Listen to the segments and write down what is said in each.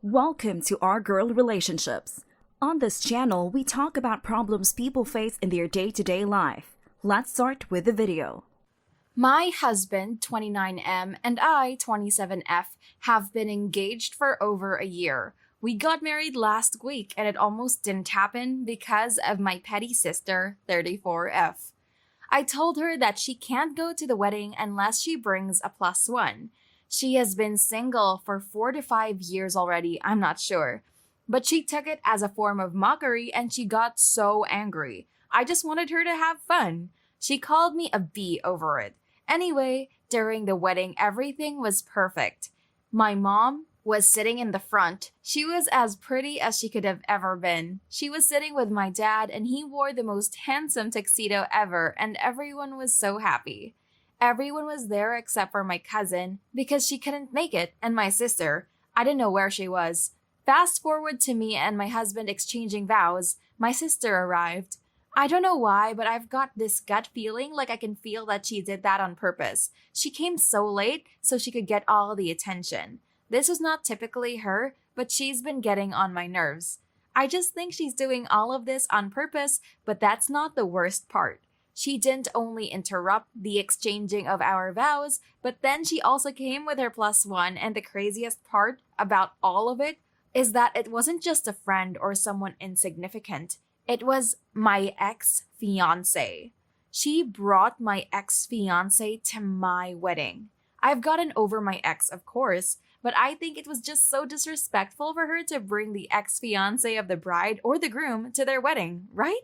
Welcome to Our Girl Relationships. On this channel, we talk about problems people face in their day-to-day life. Let's start with the video. My husband, 29M, and I, 27F, have been engaged for over a year. We got married last week and it almost didn't happen because of my petty sister, 34F. I told her that she can't go to the wedding unless she brings a +1. She has been single for 4 to 5 years already, I'm not sure. But she took it as a form of mockery and she got so angry. I just wanted her to have fun. She called me a B over it. Anyway, during the wedding, everything was perfect. My mom was sitting in the front. She was as pretty as she could have ever been. She was sitting with my dad and he wore the most handsome tuxedo ever and everyone was so happy. Everyone was there except for my cousin because she couldn't make it and my sister. I didn't know where she was. Fast forward to me and my husband exchanging vows. My sister arrived. I don't know why, but I've got this gut feeling like I can feel that she did that on purpose. She came so late so she could get all the attention. This was not typically her, but she's been getting on my nerves. I just think she's doing all of this on purpose, but that's not the worst part. She didn't only interrupt the exchanging of our vows, but then she also came with her +1, and the craziest part about all of it is that it wasn't just a friend or someone insignificant. It was my ex-fiancé. She brought my ex-fiancé to my wedding. I've gotten over my ex, of course, but I think it was just so disrespectful for her to bring the ex-fiancé of the bride or the groom to their wedding, right?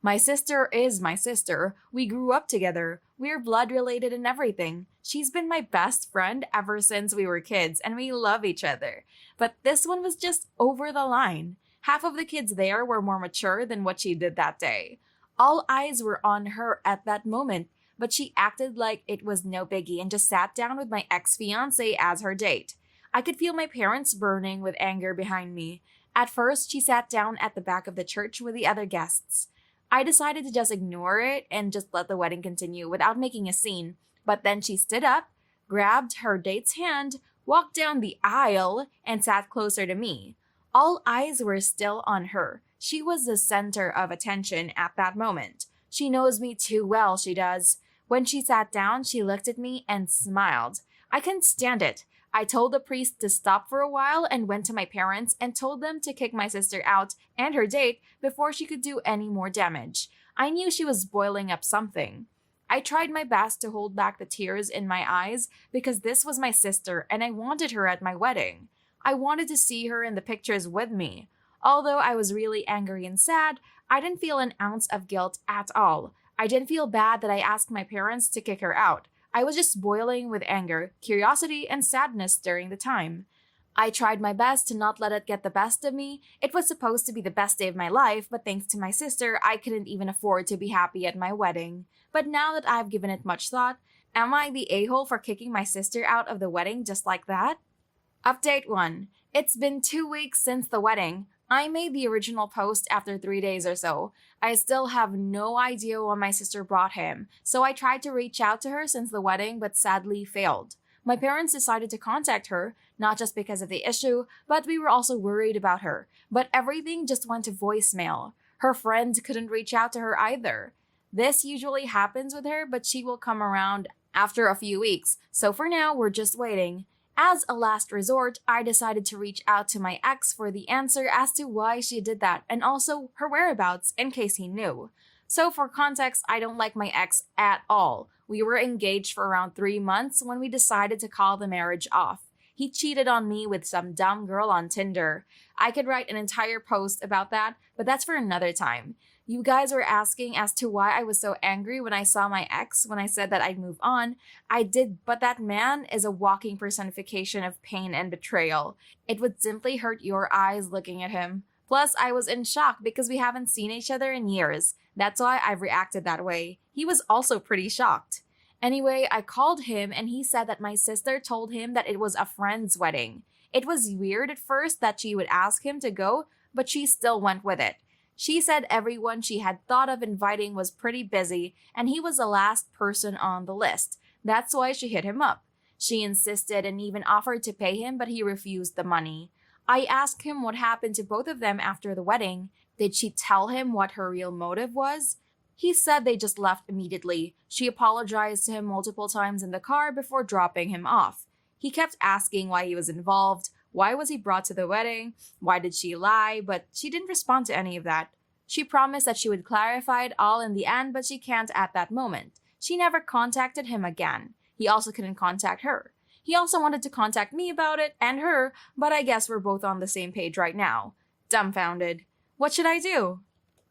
My sister is my sister. We grew up together. We're blood related and everything. She's been my best friend ever since we were kids, and we love each other. But this one was just over the line. Half of the kids there were more mature than what she did that day. All eyes were on her at that moment, but she acted like it was no biggie and just sat down with my ex-fiancé as her date. I could feel my parents burning with anger behind me. At first, she sat down at the back of the church with the other guests. I decided to just ignore it and just let the wedding continue without making a scene. But then she stood up, grabbed her date's hand, walked down the aisle, and sat closer to me. All eyes were still on her. She was the center of attention at that moment. She knows me too well, she does. When she sat down, she looked at me and smiled. I couldn't stand it. I told the priest to stop for a while and went to my parents and told them to kick my sister out and her date before she could do any more damage. I knew she was boiling up something. I tried my best to hold back the tears in my eyes because this was my sister and I wanted her at my wedding. I wanted to see her in the pictures with me. Although I was really angry and sad, I didn't feel an ounce of guilt at all. I didn't feel bad that I asked my parents to kick her out. I was just boiling with anger, curiosity, and sadness during the time. I tried my best to not let it get the best of me. It was supposed to be the best day of my life, but thanks to my sister, I couldn't even afford to be happy at my wedding. But now that I've given it much thought, am I the a-hole for kicking my sister out of the wedding just like that? Update 1. It's been 2 weeks since the wedding. I made the original post after 3 days or so. I still have no idea why my sister brought him, so I tried to reach out to her since the wedding but sadly failed. My parents decided to contact her, not just because of the issue, but we were also worried about her. But everything just went to voicemail. Her friends couldn't reach out to her either. This usually happens with her, but she will come around after a few weeks, so for now we're just waiting. As a last resort, I decided to reach out to my ex for the answer as to why she did that and also her whereabouts in case he knew. So for context, I don't like my ex at all. We were engaged for around 3 months when we decided to call the marriage off. He cheated on me with some dumb girl on Tinder. I could write an entire post about that, but that's for another time. You guys were asking as to why I was so angry when I saw my ex when I said that I'd move on. I did, but that man is a walking personification of pain and betrayal. It would simply hurt your eyes looking at him. Plus, I was in shock because we haven't seen each other in years. That's why I've reacted that way. He was also pretty shocked. Anyway, I called him and he said that my sister told him that it was a friend's wedding. It was weird at first that she would ask him to go, but she still went with it. She said everyone she had thought of inviting was pretty busy and he was the last person on the list. That's why she hit him up. She insisted and even offered to pay him, but he refused the money. I asked him what happened to both of them after the wedding. Did she tell him what her real motive was? He said they just left immediately. She apologized to him multiple times in the car before dropping him off. He kept asking why he was involved, why was he brought to the wedding, why did she lie, but she didn't respond to any of that. She promised that she would clarify it all in the end, but she can't at that moment. She never contacted him again. He also couldn't contact her. He also wanted to contact me about it and her, but I guess we're both on the same page right now. Dumbfounded. What should I do?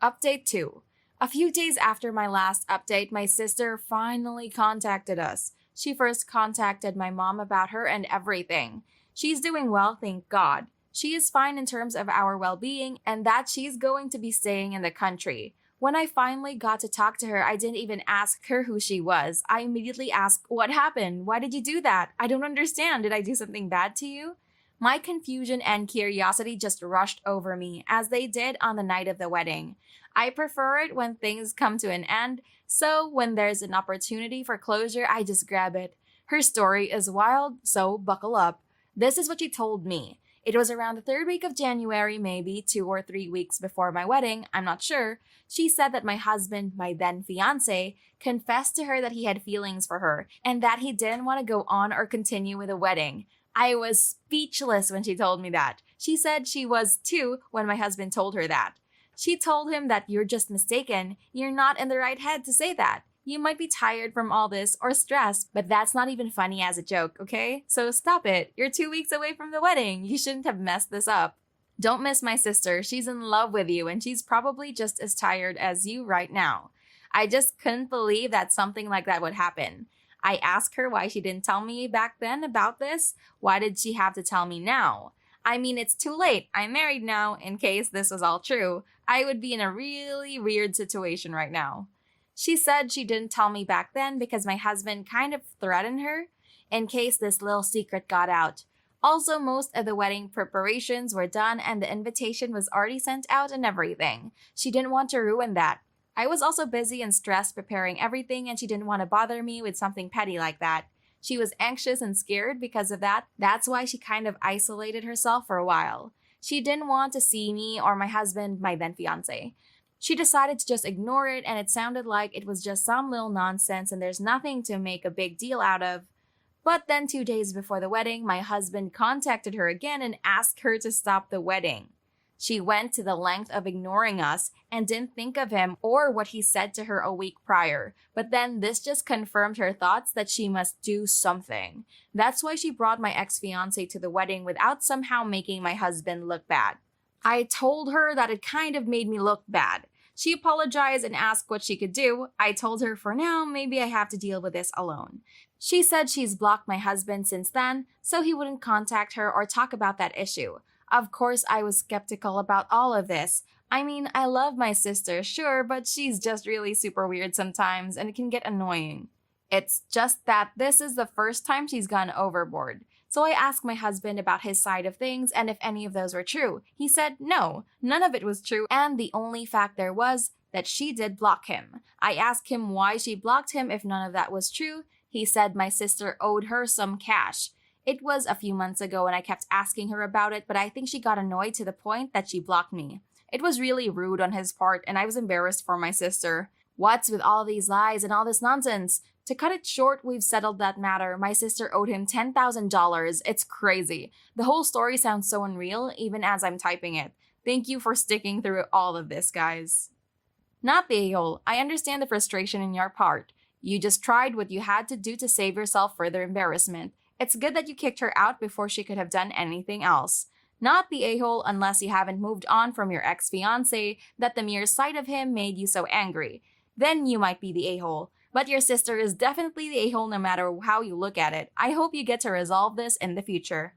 Update 2. A few days after my last update, my sister finally contacted us. She first contacted my mom about her and everything. She's doing well, thank God. She is fine in terms of our well-being and that she's going to be staying in the country. When I finally got to talk to her, I didn't even ask her who she was. I immediately asked, "What happened? Why did you do that? I don't understand. Did I do something bad to you?" My confusion and curiosity just rushed over me, as they did on the night of the wedding. I prefer it when things come to an end, so when there's an opportunity for closure, I just grab it. Her story is wild, so buckle up. This is what she told me. It was around the third week of January, maybe 2 or 3 weeks before my wedding, I'm not sure. She said that my husband, my then fiancé, confessed to her that he had feelings for her and that he didn't want to go on or continue with the wedding. I was speechless when she told me that. She said she was too when my husband told her that. She told him that you're just mistaken. You're not in the right head to say that. You might be tired from all this or stressed, but that's not even funny as a joke, okay? So stop it. You're 2 weeks away from the wedding. You shouldn't have messed this up. Don't miss my sister. She's in love with you and she's probably just as tired as you right now. I just couldn't believe that something like that would happen. I asked her why she didn't tell me back then about this. Why did she have to tell me now? I mean, it's too late. I'm married now. In case this was all true, I would be in a really weird situation right now. She said she didn't tell me back then because my husband kind of threatened her in case this little secret got out. Also, most of the wedding preparations were done and the invitation was already sent out and everything. She didn't want to ruin that. I was also busy and stressed preparing everything and she didn't want to bother me with something petty like that. She was anxious and scared because of that. That's why she kind of isolated herself for a while. She didn't want to see me or my husband, my then fiancé. She decided to just ignore it and it sounded like it was just some little nonsense and there's nothing to make a big deal out of. But then 2 days before the wedding, my husband contacted her again and asked her to stop the wedding. She went to the length of ignoring us and didn't think of him or what he said to her a week prior. But then this just confirmed her thoughts that she must do something. That's why she brought my ex-fiancé to the wedding without somehow making my husband look bad. I told her that it kind of made me look bad. She apologized and asked what she could do. I told her for now, maybe I have to deal with this alone. She said she's blocked my husband since then, so he wouldn't contact her or talk about that issue. Of course, I was skeptical about all of this. I mean, I love my sister, sure, but she's just really super weird sometimes and it can get annoying. It's just that this is the first time she's gone overboard. So I asked my husband about his side of things and if any of those were true. He said no, none of it was true, and the only fact there was that she did block him. I asked him why she blocked him if none of that was true. He said my sister owed her some cash. It was a few months ago and I kept asking her about it, but I think she got annoyed to the point that she blocked me. It was really rude on his part and I was embarrassed for my sister. What's with all these lies and all this nonsense? To cut it short, we've settled that matter. My sister owed him $10,000. It's crazy. The whole story sounds so unreal, even as I'm typing it. Thank you for sticking through all of this, guys. Not the a-hole. I understand the frustration in your part. You just tried what you had to do to save yourself further embarrassment. It's good that you kicked her out before she could have done anything else. Not the a-hole unless you haven't moved on from your ex-fiancé that the mere sight of him made you so angry. Then you might be the a-hole. But your sister is definitely the a-hole no matter how you look at it. I hope you get to resolve this in the future.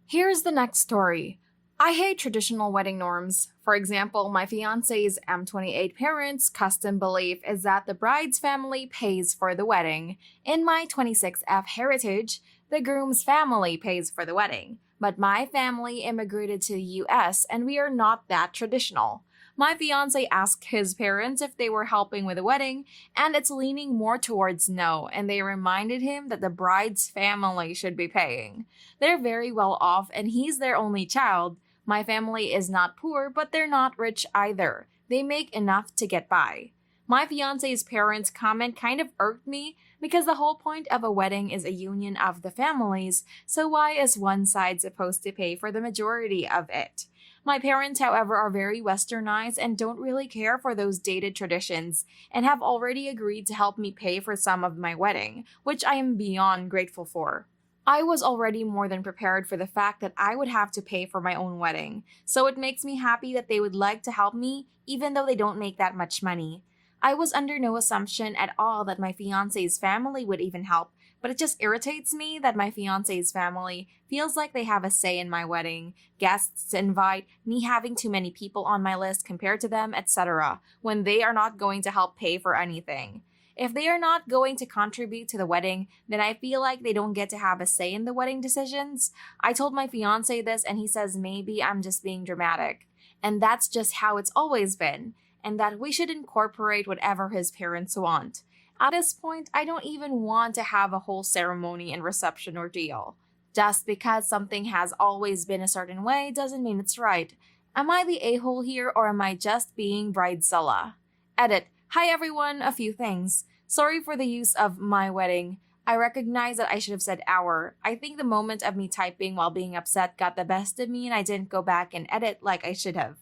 Here's the next story. I hate traditional wedding norms. For example, my fiancé's M28 parents' custom belief is that the bride's family pays for the wedding. In my 26F heritage, the groom's family pays for the wedding. But my family immigrated to the US and we are not that traditional. My fiance asked his parents if they were helping with the wedding, and it's leaning more towards no, and they reminded him that the bride's family should be paying. They're very well off, and he's their only child. My family is not poor, but they're not rich either. They make enough to get by. My fiance's parents' comment kind of irked me because the whole point of a wedding is a union of the families, so why is one side supposed to pay for the majority of it? My parents, however, are very westernized and don't really care for those dated traditions and have already agreed to help me pay for some of my wedding, which I am beyond grateful for. I was already more than prepared for the fact that I would have to pay for my own wedding, so it makes me happy that they would like to help me even though they don't make that much money. I was under no assumption at all that my fiance's family would even help, but it just irritates me that my fiance's family feels like they have a say in my wedding, guests to invite, me having too many people on my list compared to them, etc., when they are not going to help pay for anything. If they are not going to contribute to the wedding, then I feel like they don't get to have a say in the wedding decisions. I told my fiance this and he says maybe I'm just being dramatic. And that's just how it's always been, and that we should incorporate whatever his parents want. At this point, I don't even want to have a whole ceremony and reception ordeal. Just because something has always been a certain way doesn't mean it's right. Am I the a-hole here or am I just being bridezilla? Edit. Hi everyone, a few things. Sorry for the use of my wedding. I recognize that I should have said our. I think the moment of me typing while being upset got the best of me and I didn't go back and edit like I should have.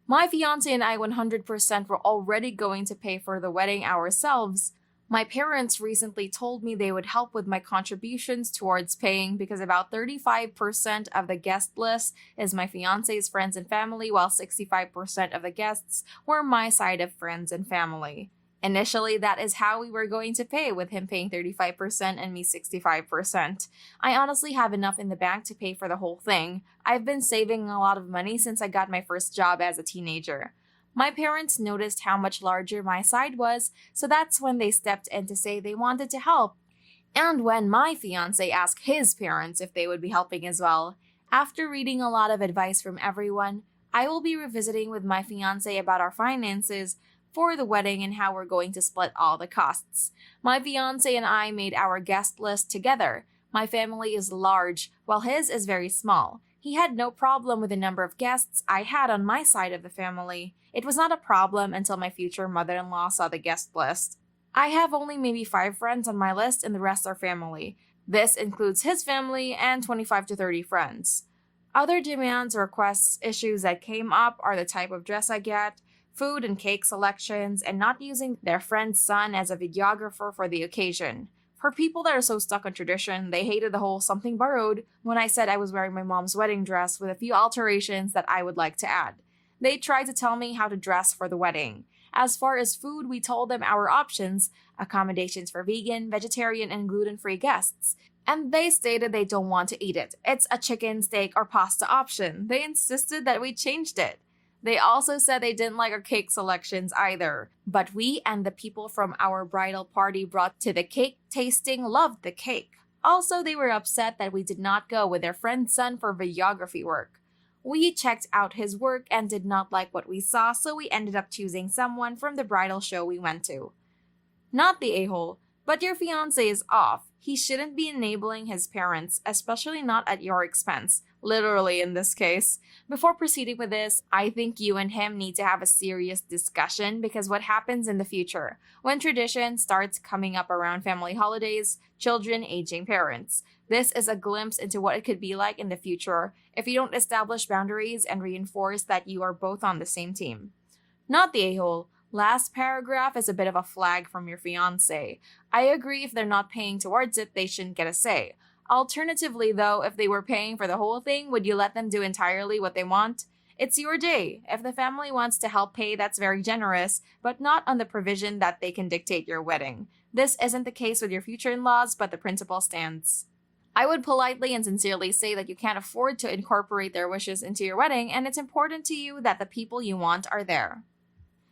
My fiance and I 100% were already going to pay for the wedding ourselves. My parents recently told me they would help with my contributions towards paying because about 35% of the guest list is my fiance's friends and family, while 65% of the guests were my side of friends and family. Initially, that is how we were going to pay, with him paying 35% and me 65%. I honestly have enough in the bank to pay for the whole thing. I've been saving a lot of money since I got my first job as a teenager. My parents noticed how much larger my side was, so that's when they stepped in to say they wanted to help. And when my fiance asked his parents if they would be helping as well. After reading a lot of advice from everyone, I will be revisiting with my fiance about our finances for the wedding and how we're going to split all the costs. My fiance and I made our guest list together. My family is large, while his is very small. He had no problem with the number of guests I had on my side of the family. It was not a problem until my future mother-in-law saw the guest list. I have only maybe 5 friends on my list and the rest are family. This includes his family and 25 to 30 friends. Other demands, requests, issues that came up are the type of dress I get, food and cake selections, and not using their friend's son as a videographer for the occasion. For people that are so stuck on tradition, they hated the whole something borrowed when I said I was wearing my mom's wedding dress with a few alterations that I would like to add. They tried to tell me how to dress for the wedding. As far as food, we told them our options, accommodations for vegan, vegetarian, and gluten-free guests. And they stated they don't want to eat it. It's a chicken, steak, or pasta option. They insisted that we changed it. They also said they didn't like our cake selections either, but we and the people from our bridal party brought to the cake tasting loved the cake. Also, they were upset that we did not go with their friend's son for videography work. We checked out his work and did not like what we saw, so we ended up choosing someone from the bridal show we went to. Not the a-hole, but your fiancé is off. He shouldn't be enabling his parents, especially not at your expense. Literally in this case. Before proceeding with this, I think you and him need to have a serious discussion because what happens in the future when tradition starts coming up around family holidays, children aging parents. This is a glimpse into what it could be like in the future if you don't establish boundaries and reinforce that you are both on the same team. Not the a-hole. Last paragraph is a bit of a flag from your fiancé. I agree if they're not paying towards it, they shouldn't get a say. Alternatively, though, if they were paying for the whole thing, would you let them do entirely what they want? It's your day. If the family wants to help pay, that's very generous, but not on the provision that they can dictate your wedding. This isn't the case with your future in-laws, but the principle stands. I would politely and sincerely say that you can't afford to incorporate their wishes into your wedding, and it's important to you that the people you want are there.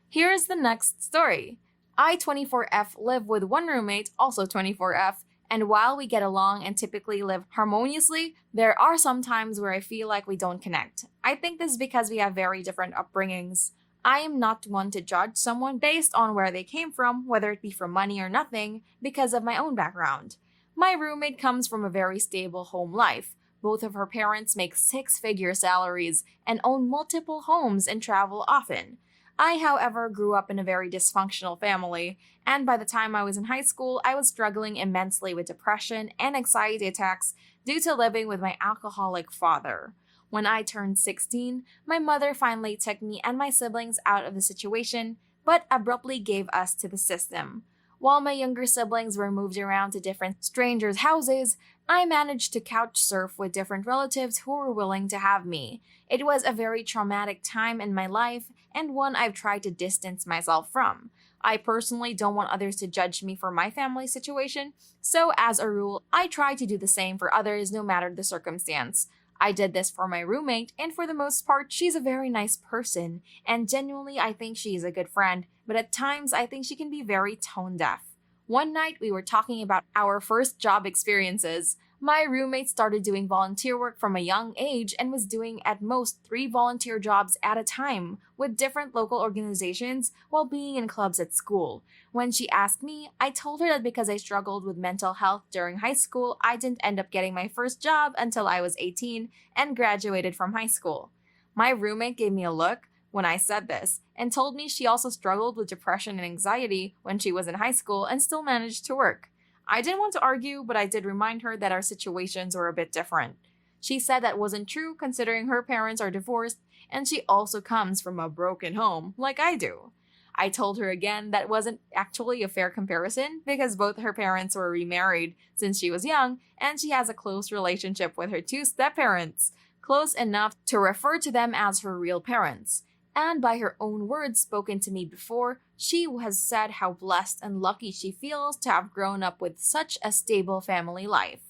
Here's the next story. I, 24F, live with one roommate, also 24F, and while we get along and typically live harmoniously, there are some times where I feel like we don't connect. I think this is because we have very different upbringings. I am not one to judge someone based on where they came from, whether it be from money or nothing, because of my own background. My roommate comes from a very stable home life. Both of her parents make six-figure salaries and own multiple homes and travel often. I, however, grew up in a very dysfunctional family, and by the time I was in high school, I was struggling immensely with depression and anxiety attacks due to living with my alcoholic father. When I turned 16, my mother finally took me and my siblings out of the situation, but abruptly gave us to the system. While my younger siblings were moved around to different strangers' houses, I managed to couch surf with different relatives who were willing to have me. It was a very traumatic time in my life and one I've tried to distance myself from. I personally don't want others to judge me for my family situation, so as a rule, I try to do the same for others no matter the circumstance. I did this for my roommate, and for the most part, she's a very nice person, and genuinely, I think she is a good friend, but at times, I think she can be very tone deaf. One night, we were talking about our first job experiences. My roommate started doing volunteer work from a young age and was doing at most 3 volunteer jobs at a time with different local organizations while being in clubs at school. When she asked me, I told her that because I struggled with mental health during high school, I didn't end up getting my first job until I was 18 and graduated from high school. My roommate gave me a look when I said this and told me she also struggled with depression and anxiety when she was in high school and still managed to work. I didn't want to argue, but I did remind her that our situations were a bit different. She said that wasn't true considering her parents are divorced and she also comes from a broken home like I do. I told her again that wasn't actually a fair comparison because both her parents were remarried since she was young and she has a close relationship with her 2 step-parents, close enough to refer to them as her real parents. And by her own words spoken to me before, she has said how blessed and lucky she feels to have grown up with such a stable family life.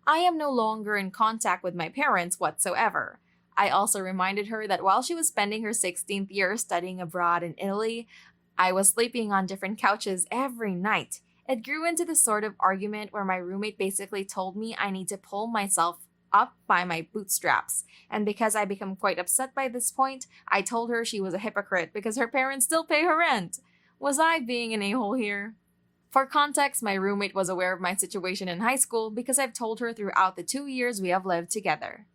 I am no longer in contact with my parents whatsoever. I also reminded her that while she was spending her 16th year studying abroad in Italy, I was sleeping on different couches every night. It grew into the sort of argument where my roommate basically told me I need to pull myself up by my bootstraps. And because I become quite upset by this point, I told her she was a hypocrite because her parents still pay her rent. Was I being an a-hole here? For context, my roommate was aware of my situation in high school because I've told her throughout the 2 years we have lived together.